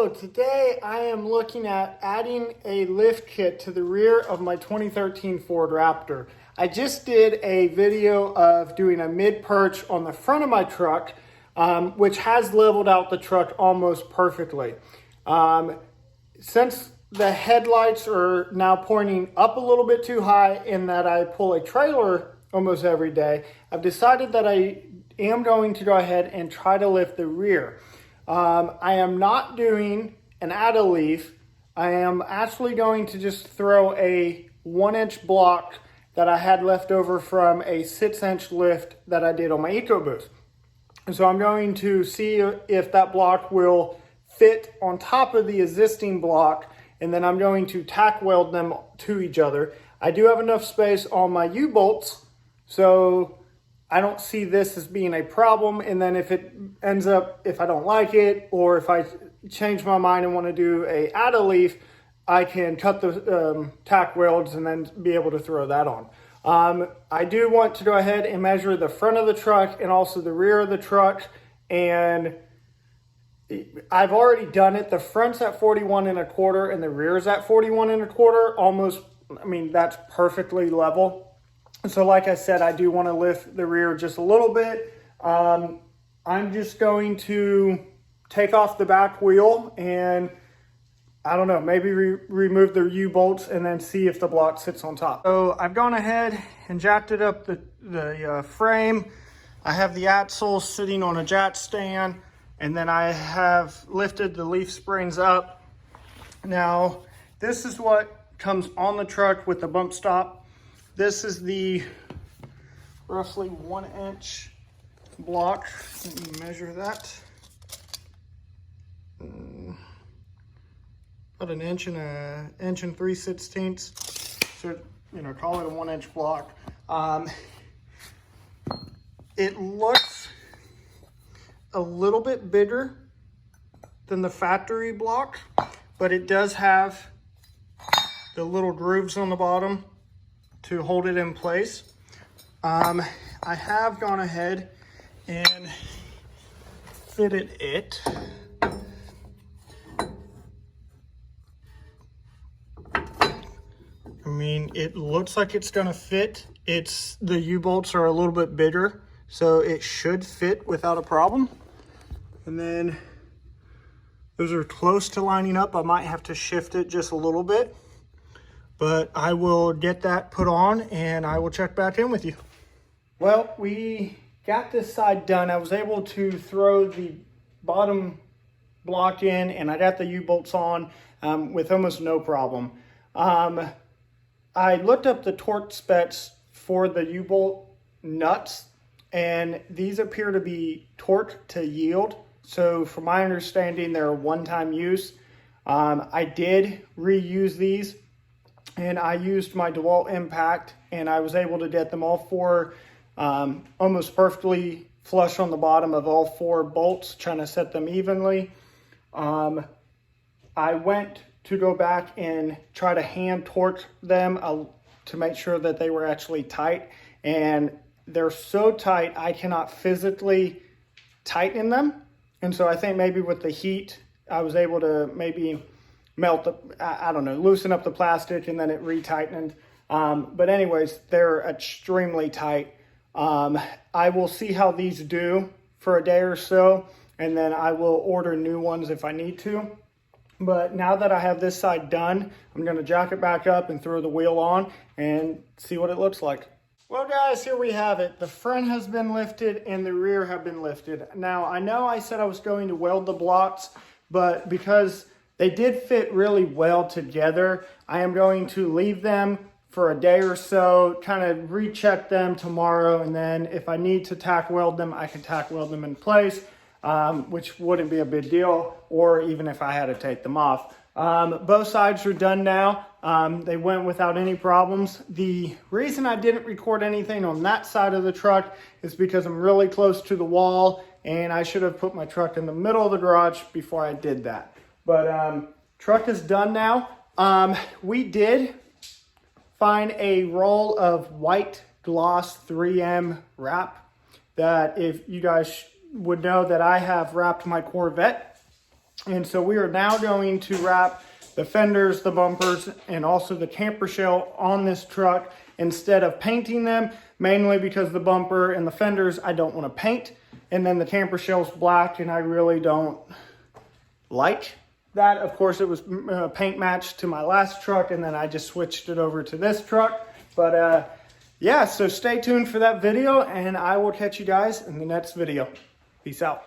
So today I am looking at adding a lift kit to the rear of my 2013 Ford Raptor. I just did a video of doing a mid-perch on the front of my truck, which has leveled out the truck almost perfectly. Since the headlights are now pointing up a little bit too high in that I pull a trailer almost every day, I've decided that I am going to go ahead and try to lift the rear. I am not doing an add-a-leaf. I am actually going to just throw a 1-inch block that I had left over from a 6-inch lift that I did on my EcoBoost. And so I'm going to see if that block will fit on top of the existing block, and then I'm going to tack weld them to each other. I do have enough space on my U-bolts, so I don't see this as being a problem. And then if it ends up, if I don't like it, or if I change my mind and want to do a add-a-leaf, I can cut the tack welds and then be able to throw that on. I do want to go ahead and measure the front of the truck and also the rear of the truck. And I've already done it. The front's at 41 1/4 and the rear's at 41 1/4. Almost, I mean, that's perfectly level. So like I said, I do want to lift the rear just a little bit. I'm just going to take off the back wheel and, I don't know, maybe remove the U-bolts and then see if the block sits on top. So I've gone ahead and jacked it up the frame. I have the axle sitting on a jack stand, and then I have lifted the leaf springs up. Now, this is what comes on the truck with the bump stop. This is the roughly 1-inch block. Let me measure that. About an inch and 3/16. So, you know, call it a 1-inch block. It looks a little bit bigger than the factory block, but it does have the little grooves on the bottom to hold it in place. I have gone ahead and fitted it. I mean, it looks like it's gonna fit. The U-bolts are a little bit bigger, so it should fit without a problem. And then those are close to lining up. I might have to shift it just a little bit, but I will get that put on and I will check back in with you. Well, we got this side done. I was able to throw the bottom block in and I got the U-bolts on with almost no problem. I looked up the torque specs for the U-bolt nuts, and these appear to be torque to yield. So from my understanding, they're a one-time use. I did reuse these, and I used my DeWalt Impact, and I was able to get them all four almost perfectly flush on the bottom of all four bolts, trying to set them evenly. I went to go back and try to hand torque them to make sure that they were actually tight, and they're so tight I cannot physically tighten them. And so I think maybe with the heat I was able to maybe melt I don't know, loosen up the plastic, and then it retightened. But anyways, they're extremely tight. I will see how these do for a day or so, and then I will order new ones if I need to. But now that I have this side done, I'm going to jack it back up and throw the wheel on and see what it looks like. Well guys, here we have it. The front has been lifted and the rear have been lifted. Now I know I said I was going to weld the blocks, but because they did fit really well together, I am going to leave them for a day or so, kind of recheck them tomorrow, and then if I need to tack weld them, I can tack weld them in place. Which wouldn't be a big deal, or even if I had to take them off. Both sides are done now. They went without any problems. The reason I didn't record anything on that side of the truck is because I'm really close to the wall, and I should have put my truck in the middle of the garage before I did that. But truck is done now. We did find a roll of white gloss 3M wrap that, if you guys would know, that I have wrapped my Corvette. And so we are now going to wrap the fenders, the bumpers, and also the camper shell on this truck instead of painting them, mainly because the bumper and the fenders I don't want to paint. And then the camper shell's black and I really don't like that. Of course, it was paint matched to my last truck, and then I just switched it over to this truck. But yeah, so stay tuned for that video, and I will catch you guys in the next video. Peace out.